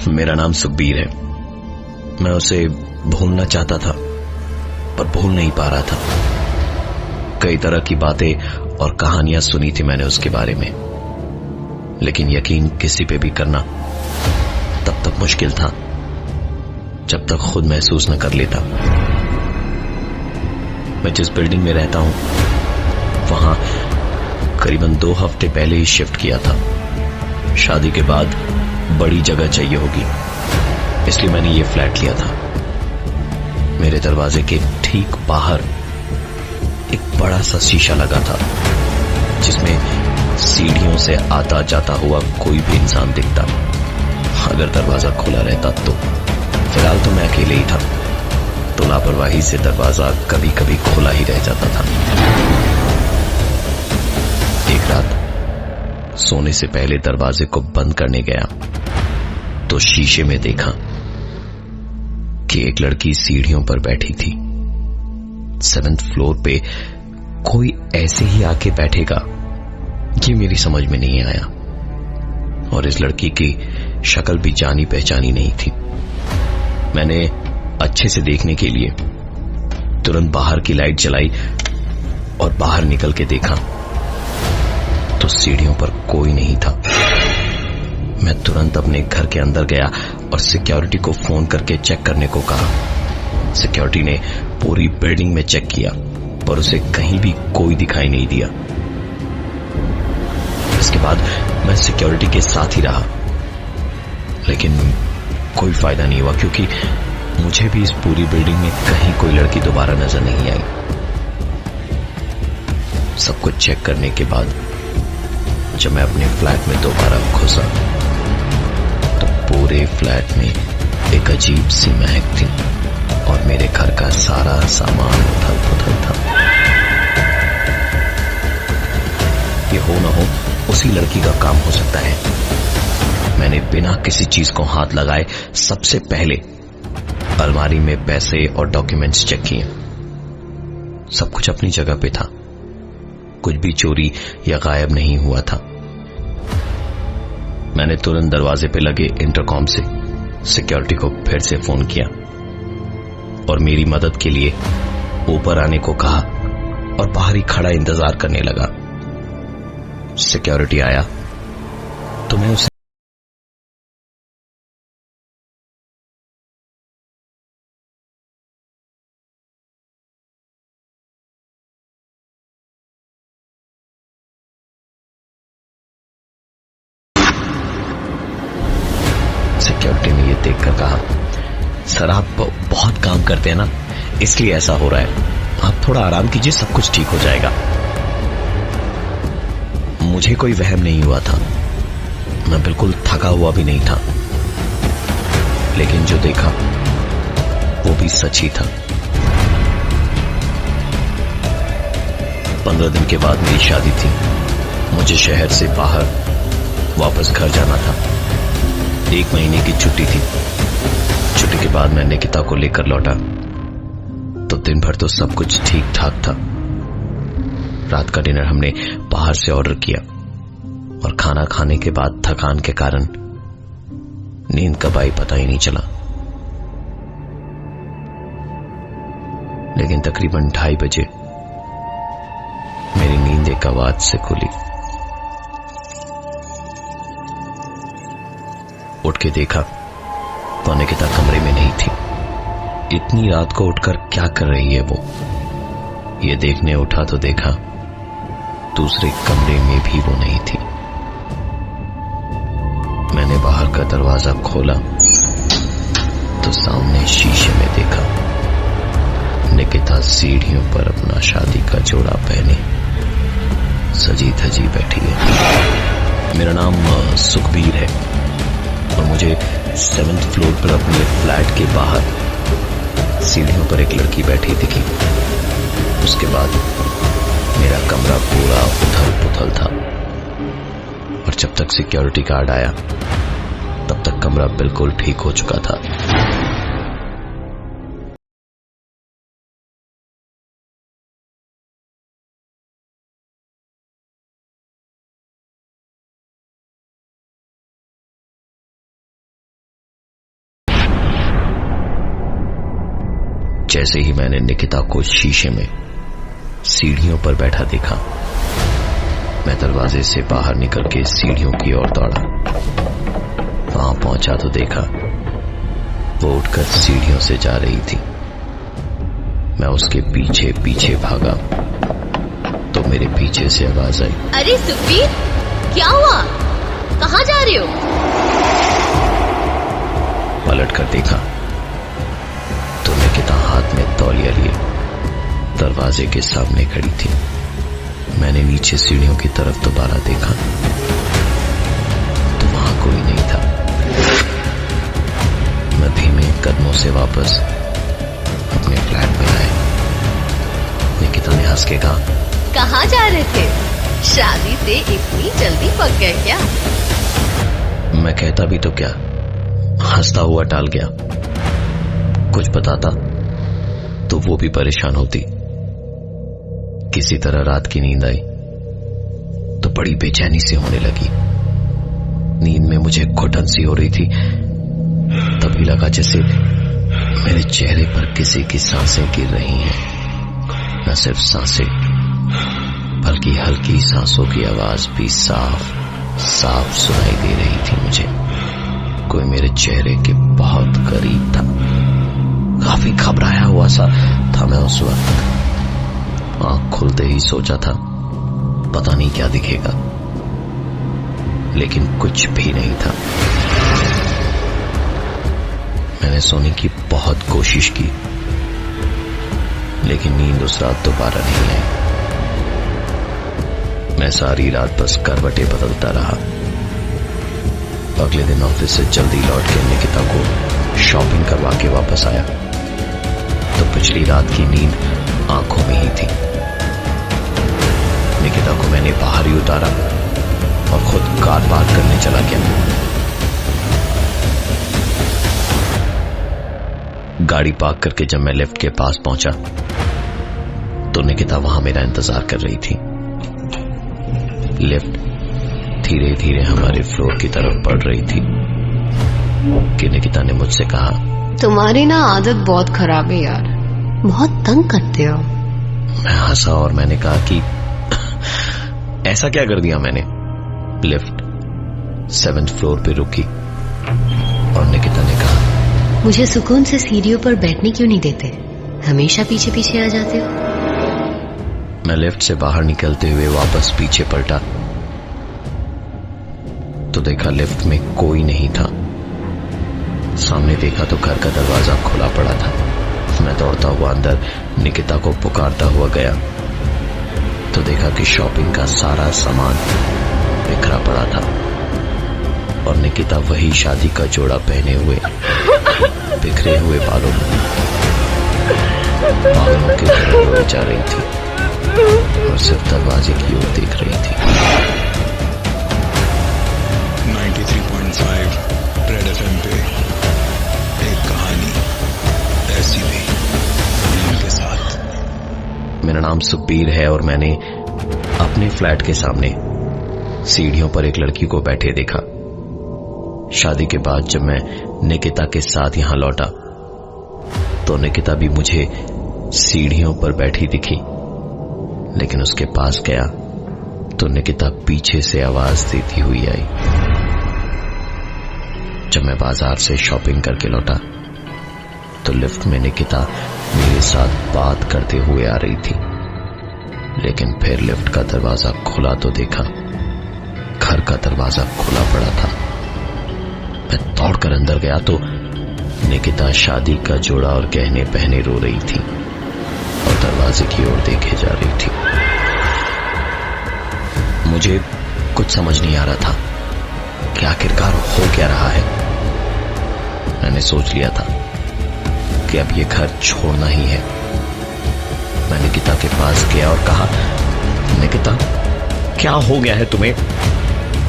मेरा नाम सुखबीर है। मैं उसे भूलना चाहता था पर भूल नहीं पा रहा था। कई तरह की बातें और कहानियां सुनी थी मैंने उसके बारे में, लेकिन यकीन किसी पे भी करना तब तक मुश्किल था जब तक खुद महसूस न कर लेता। मैं जिस बिल्डिंग में रहता हूं वहां करीबन 2 हफ्ते पहले ही शिफ्ट किया था। शादी के बाद बड़ी जगह चाहिए होगी, इसलिए मैंने ये फ्लैट लिया था। मेरे दरवाजे के ठीक बाहर एक बड़ा सा शीशा लगा था जिसमें सीढ़ियों से आता जाता हुआ कोई भी इंसान दिखता अगर दरवाजा खुला रहता तो। फिलहाल तो मैं अकेले ही था, तो लापरवाही से दरवाजा कभी कभी खुला ही रह जाता था। एक रात सोने से पहले दरवाजे को बंद करने गया तो शीशे में देखा कि एक लड़की सीढ़ियों पर बैठी थी। 7th फ्लोर पे कोई ऐसे ही आके बैठेगा ये मेरी समझ में नहीं आया, और इस लड़की की शक्ल भी जानी पहचानी नहीं थी। मैंने अच्छे से देखने के लिए तुरंत बाहर की लाइट जलाई और बाहर निकल के देखा तो सीढ़ियों पर कोई नहीं था। मैं तुरंत अपने घर के अंदर गया और सिक्योरिटी को फोन करके चेक करने को कहा। सिक्योरिटी ने पूरी बिल्डिंग में चेक किया पर उसे कहीं भी कोई दिखाई नहीं दिया। इसके बाद मैं सिक्योरिटी के साथ ही रहा, लेकिन कोई फायदा नहीं हुआ क्योंकि मुझे भी इस पूरी बिल्डिंग में कहीं कोई लड़की दोबारा नजर नहीं आई। सब कुछ चेक करने के बाद जब मैं अपने फ्लैट में दोबारा घुसा तो पूरे फ्लैट में एक अजीब सी महक थी और मेरे घर का सारा सामान उथल पुथल था। ये हो न हो उसी लड़की का काम हो सकता है। मैंने बिना किसी चीज को हाथ लगाए सबसे पहले अलमारी में पैसे और डॉक्यूमेंट्स चेक किए। सब कुछ अपनी जगह पे था, कुछ भी चोरी या गायब नहीं हुआ था। मैंने तुरंत दरवाजे पे लगे इंटरकॉम से सिक्योरिटी को फिर से फोन किया और मेरी मदद के लिए ऊपर आने को कहा और बाहर ही खड़ा इंतजार करने लगा। सिक्योरिटी आया तो मैं उसे सिक्योरिटी ने यह देखकर कहा, सर आप बहुत काम करते हैं ना, इसलिए ऐसा हो रहा है। आप थोड़ा आराम कीजिए, सब कुछ ठीक हो जाएगा। मुझे कोई वहम नहीं हुआ था, मैं बिल्कुल थका हुआ भी नहीं था, लेकिन जो देखा वो भी सच ही था। 15 दिन के बाद मेरी शादी थी। मुझे शहर से बाहर वापस घर जाना था। 1 महीने की छुट्टी थी। छुट्टी के बाद मैं निकिता को लेकर लौटा तो दिन भर तो सब कुछ ठीक ठाक था। रात का डिनर हमने बाहर से ऑर्डर किया और खाना खाने के बाद थकान के कारण नींद कब आई पता ही नहीं चला। लेकिन तकरीबन 2:30 बजे मेरी नींद एक आवाज से खुली। उठ के देखा तो निकिता कमरे में नहीं थी। इतनी रात को उठकर क्या कर रही है वो? ये देखने उठा तो देखा दूसरे कमरे में भी वो नहीं थी। मैंने बाहर का दरवाजा खोला तो सामने शीशे में देखा निकिता सीढ़ियों पर अपना शादी का जोड़ा पहने सजी धजी बैठी है। मेरा नाम सुखबीर है और मुझे 7th फ्लोर पर अपने फ्लैट के बाहर सीढ़ियों पर एक लड़की बैठी दिखी। उसके बाद मेरा कमरा पूरा उथल पुथल था और जब तक सिक्योरिटी गार्ड आया तब तक कमरा बिल्कुल ठीक हो चुका था। जैसे ही मैंने निकिता को शीशे में सीढ़ियों पर बैठा देखा, मैं दरवाजे से बाहर निकल के सीढ़ियों की ओर दौड़ा। वहां पहुंचा तो देखा वो उठकर सीढ़ियों से जा रही थी। मैं उसके पीछे पीछे भागा तो मेरे पीछे से आवाज आई, अरे सुखबीर, क्या हुआ? कहाँ जा रहे हो? पलट कर देखा तो निकिता हाथ में तौलिया लिए दरवाजे के सामने खड़ी थी। मैंने नीचे सीढ़ियों की तरफ दोबारा देखा तो वहां कोई नहीं था। मैं धीमे कदमों से वापस अपने फ्लैट में आया। निकिता ने हंस के कहा, कहाँ जा रहे थे? शादी से इतनी जल्दी पक गए क्या? मैं कहता भी तो क्या, हंसता हुआ टाल गया। कुछ बताता तो वो भी परेशान होती। किसी तरह रात की नींद आई तो बड़ी बेचैनी सी होने लगी। नींद में मुझे घुटन सी हो रही थी। तभी लगा जैसे मेरे चेहरे पर किसी की सांसें गिर रही हैं। न सिर्फ सांसें, बल्कि हल्की सांसों की आवाज भी साफ साफ सुनाई दे रही थी मुझे। कोई मेरे चेहरे के बहुत करीब था। काफी घबराया हुआ सा था मैं उस वक्त। आंख खुलते ही सोचा था पता नहीं क्या दिखेगा, लेकिन कुछ भी नहीं था। मैंने सोने की बहुत कोशिश की, लेकिन नींद उस रात दोबारा नहीं आई। मैं सारी रात बस करवटें बदलता रहा। अगले दिन ऑफिस से जल्दी लौट के निकिता को शॉपिंग करवा के वापस आया तो पिछली रात की नींद आंखों में ही थी। निकिता को मैंने बाहर ही उतारा और खुद कार पार्क करने चला गया। गाड़ी पार्क करके जब मैं लिफ्ट के पास पहुंचा तो निकिता वहां मेरा इंतजार कर रही थी। लिफ्ट धीरे धीरे हमारे फ्लोर की तरफ बढ़ रही थी कि निकिता ने मुझसे कहा, तुम्हारी ना आदत बहुत खराब है यार, बहुत तंग करते हो। मैं हंसा और मैंने कहा कि ऐसा क्या कर दिया मैंने। लिफ्ट 7th फ्लोर पे रुकी और निकिता ने कहा, मुझे सुकून से सीढ़ियों पर बैठने क्यों नहीं देते? हमेशा पीछे पीछे आ जाते हो। मैं लिफ्ट से बाहर निकलते हुए वापस पीछे पलटा तो देखा लिफ्ट में कोई नहीं था। सामने देखा तो घर का दरवाजा खुला पड़ा था। मैं दौड़ता हुआ अंदर निकिता को पुकारता हुआ गया तो देखा कि शॉपिंग का सारा सामान बिखरा पड़ा था और निकिता वही शादी का जोड़ा पहने हुए बिखरे हुए बालों में पागलों की तरह रोए जा रही थी और सिर्फ दरवाजे की ओर देख रही थी। 93.5 रेड FM पे एक कहानी ऐसी भी के साथ। मेरा नाम सुखबीर है और मैंने अपने फ्लैट के सामने सीढ़ियों पर एक लड़की को बैठे देखा। शादी के बाद जब मैं निकिता के साथ यहां लौटा तो निकिता भी मुझे सीढ़ियों पर बैठी दिखी, लेकिन उसके पास गया तो निकिता पीछे से आवाज देती हुई आई। जब मैं बाजार से शॉपिंग करके लौटा तो लिफ्ट में निकिता मेरे साथ बात करते हुए आ रही थी, लेकिन फिर लिफ्ट का दरवाजा खुला तो देखा घर का दरवाजा खुला पड़ा था। मैं दौड़कर अंदर गया तो निकिता शादी का जोड़ा और गहने पहने रो रही थी और दरवाजे की ओर देखे जा रही थी। मुझे कुछ समझ नहीं आ रहा था कि आखिरकार हो क्या रहा है। मैंने सोच लिया था कि अब ये घर छोड़ना ही है। मैं निकिता के पास गया और कहा, निकिता क्या हो गया है तुम्हें?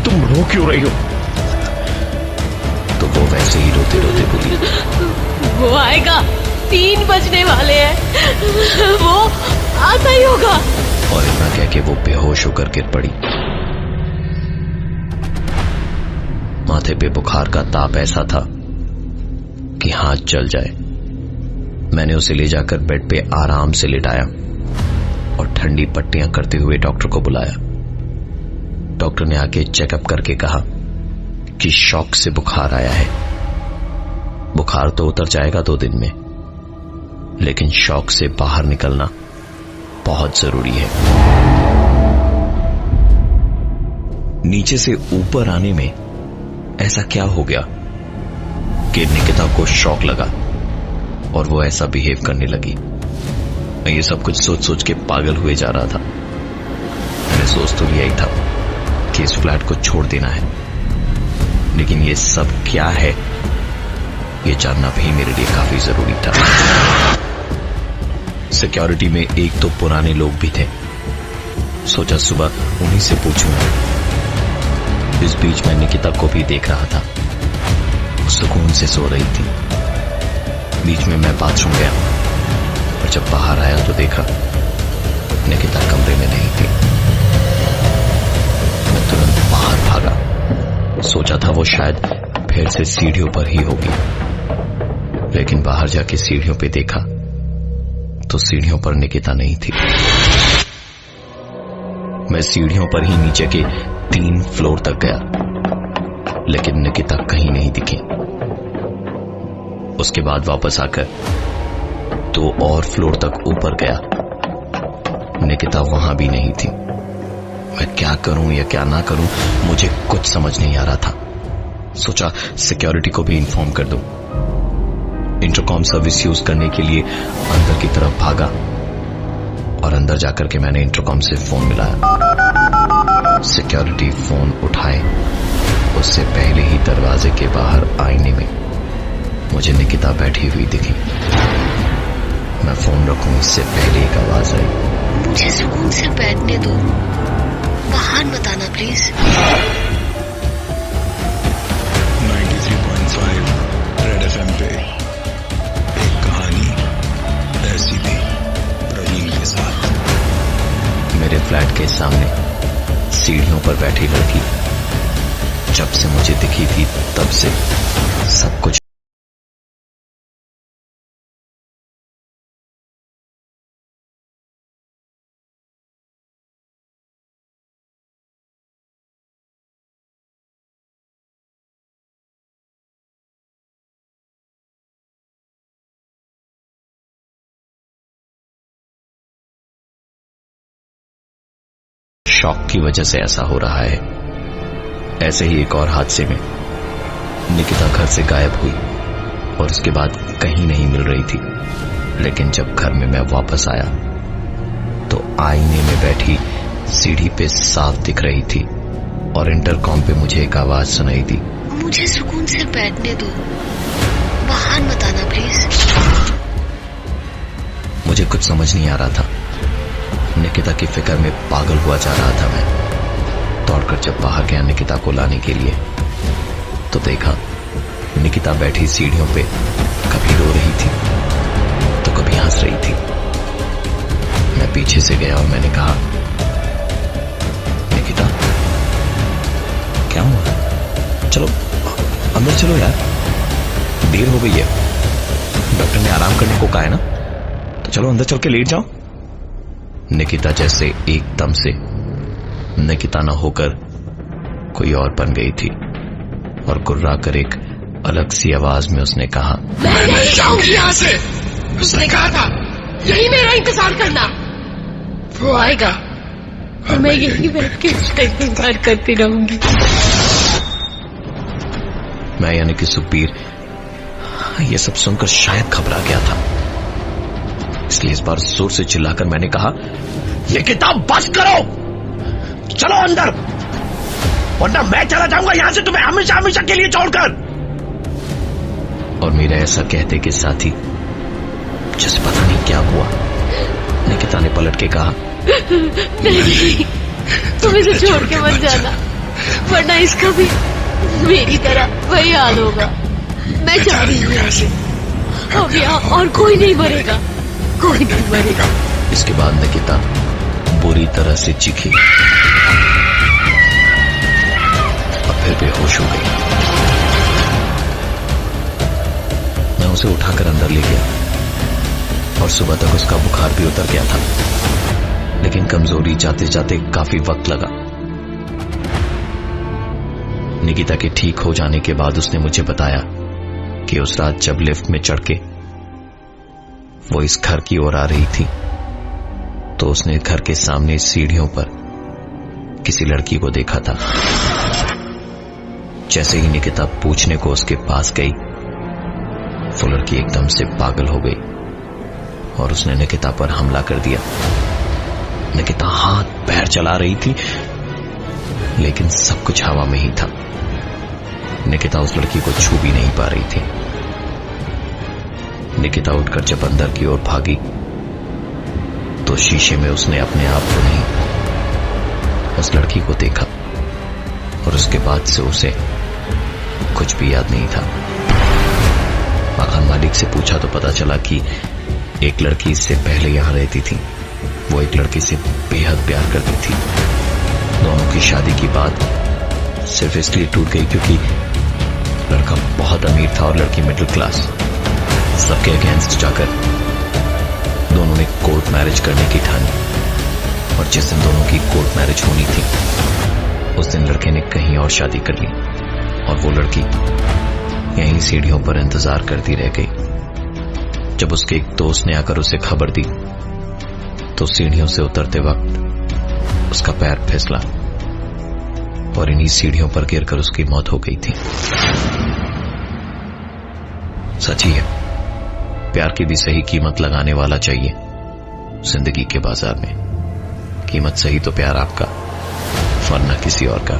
तुम रो क्यों रही हो? तो वो वैसे ही रोते रोते बोली, वो आएगा, 3 बजने वाले हैं, वो आता ही होगा। और इतना कह के वो बेहोश होकर गिर पड़ी। माथे पे बुखार का ताप ऐसा था कि हाथ जल जाए। मैंने उसे ले जाकर बेड पे आराम से लिटाया और ठंडी पट्टियां करते हुए डॉक्टर को बुलाया। डॉक्टर ने आके चेकअप करके कहा कि शॉक से बुखार आया है। बुखार तो उतर जाएगा 2 दिन में, लेकिन शॉक से बाहर निकलना बहुत जरूरी है। नीचे से ऊपर आने में ऐसा क्या हो गया कि निकिता को शॉक लगा और वो ऐसा बिहेव करने लगी। मैं ये सब कुछ सोच सोच के पागल हुए जा रहा था। मैंने सोच तो लिया ही था कि इस फ्लैट को छोड़ देना है, लेकिन ये सब क्या है ये जानना भी मेरे लिए काफी जरूरी था। सिक्योरिटी में एक तो पुराने लोग भी थे। सोचा सुबह उन्हीं से पूछूंगा। इस बीच मैं निकिता को भी देख रहा था, सुकून से सो रही थी। बीच में मैं बाथरूम गया और जब बाहर आया तो देखा निकिता कमरे में नहीं थी। मैं तुरंत बाहर भागा। सोचा था वो शायद फिर से सीढ़ियों पर ही होगी, लेकिन बाहर जाके सीढ़ियों पे देखा तो सीढ़ियों पर निकिता नहीं थी। मैं सीढ़ियों पर ही नीचे के 3 फ्लोर तक गया, लेकिन निकिता कहीं नहीं दिखी। उसके बाद वापस आकर 2 और फ्लोर तक ऊपर गया, निकिता वहां भी नहीं थी। मैं क्या करूं या क्या ना करूं, मुझे कुछ समझ नहीं आ रहा था। सोचा सिक्योरिटी को भी इन्फॉर्म कर दूं। इंटरकॉम सर्विस यूज करने के लिए अंदर की तरफ भागा और अंदर जाकर के मैंने इंटरकॉम से फोन मिलाया। सिक्योरिटी फोन उठाए उससे पहले ही दरवाजे के बाहर आईने में मुझे निकिता बैठी हुई दिखी। मैं फोन रखूं इससे पहले एक आवाज आई, मुझे सुकून से बैठने दो, बाहर मत आना प्लीज। 93.5 रेड एफएम पे एक कहानी ऐसी भी रहीम के साथ। मेरे फ्लैट के सामने सीढ़ियों पर बैठी लड़की जब से मुझे दिखी थी तब से सब कुछ शॉक की वजह से ऐसा हो रहा है। ऐसे ही एक और हादसे में निकिता घर से गायब हुई और उसके बाद कहीं नहीं मिल रही थी, लेकिन जब घर में मैं वापस आया तो आईने में बैठी सीढ़ी पे साफ दिख रही थी और इंटरकॉम पे मुझे एक आवाज सुनाई दी, मुझे सुकून से बैठने दो, बाहर मत आना प्लीज। मुझे कुछ समझ नहीं आ रहा था। निकिता की फिक्र में पागल हुआ जा रहा था। मैं दौड़कर जब बाहर गया निकिता को लाने के लिए तो देखा निकिता बैठी सीढ़ियों पे कभी रो रही थी तो कभी हंस रही थी। मैं पीछे से गया और मैंने कहा, निकिता क्या हुआ? चलो अंदर चलो यार, देर हो गई है। डॉक्टर ने आराम करने को कहा है ना, तो चलो अंदर चल के लेट जाओ। निकिता जैसे एकदम से निकिता न होकर कोई और बन गई थी और गुर्रा कर एक अलग सी आवाज में उसने कहा, मैं नहीं जाऊंगी यहाँ से। उसने कहा था यही मेरा इंतजार करना। वो आएगा और मैं यही बैठ के उसका इंतजार करती रहूंगी। मैं यानी कि सुखबीर ये सब सुनकर शायद घबरा गया था, इसलिए इस बार जोर से चिल्लाकर मैंने कहा, ये किताब बस करो, चलो अंदर, वरना मैं चला जाऊंगा यहां से तुम्हें हमेशा हमेशा के लिए छोड़कर। और मेरा ऐसा कहते के साथ ही जैसे पता नहीं क्या हुआ, निकिता ने पलट के कहा, नहीं, तुम इसे छोड़ के मत जाना, वरना इसका भी मेरी तरह वही हाल होगा। मैं जा रही हूँ यहाँ से, अब यहाँ और कोई नहीं मरेगा, कोई नहीं मरेगा। इसके बाद निकिता बुरी तरह से चीखी और फिर बेहोश हो गई। मैं उसे उठाकर अंदर ले गया और सुबह तक उसका बुखार भी उतर गया था, लेकिन कमजोरी जाते जाते काफी वक्त लगा। निकिता के ठीक हो जाने के बाद उसने मुझे बताया कि उस रात जब लिफ्ट में चढ़ के वो इस घर की ओर आ रही थी तो उसने घर के सामने सीढ़ियों पर किसी लड़की को देखा था। जैसे ही निकिता पूछने को उसके पास गई, वो लड़की एकदम से पागल हो गई और उसने निकिता पर हमला कर दिया। निकिता हाथ पैर चला रही थी, लेकिन सब कुछ हवा में ही था। निकिता उस लड़की को छू भी नहीं पा रही थी। निकिता उठकर जब अंदर की ओर भागी तो शीशे में उसने अपने आप को नहीं, उस लड़की को देखा और उसके बाद से उसे कुछ भी याद नहीं था। मकान मालिक से पूछा तो पता चला कि एक लड़की इससे पहले यहां रहती थी। वो एक लड़की से बेहद प्यार करती थी। दोनों की शादी की बात सिर्फ इसलिए टूट गई क्योंकि लड़का बहुत अमीर था और लड़की मिडिल क्लास। सबके अगेंस्ट जाकर दोनों ने कोर्ट मैरिज करने की ठानी और जिस दिन दोनों की कोर्ट मैरिज होनी थी उस दिन लड़के ने कहीं और शादी कर ली और वो लड़की यहीं सीढ़ियों पर इंतजार करती रह गई। जब उसके एक दोस्त ने आकर उसे खबर दी तो सीढ़ियों से उतरते वक्त उसका पैर फिसला और इन्हीं सीढ़ियों पर गिरकर उसकी मौत हो गई थी। सच ही है, प्यार की भी सही कीमत लगाने वाला चाहिए जिंदगी के बाजार में। कीमत सही तो प्यार आपका, वरना किसी और का।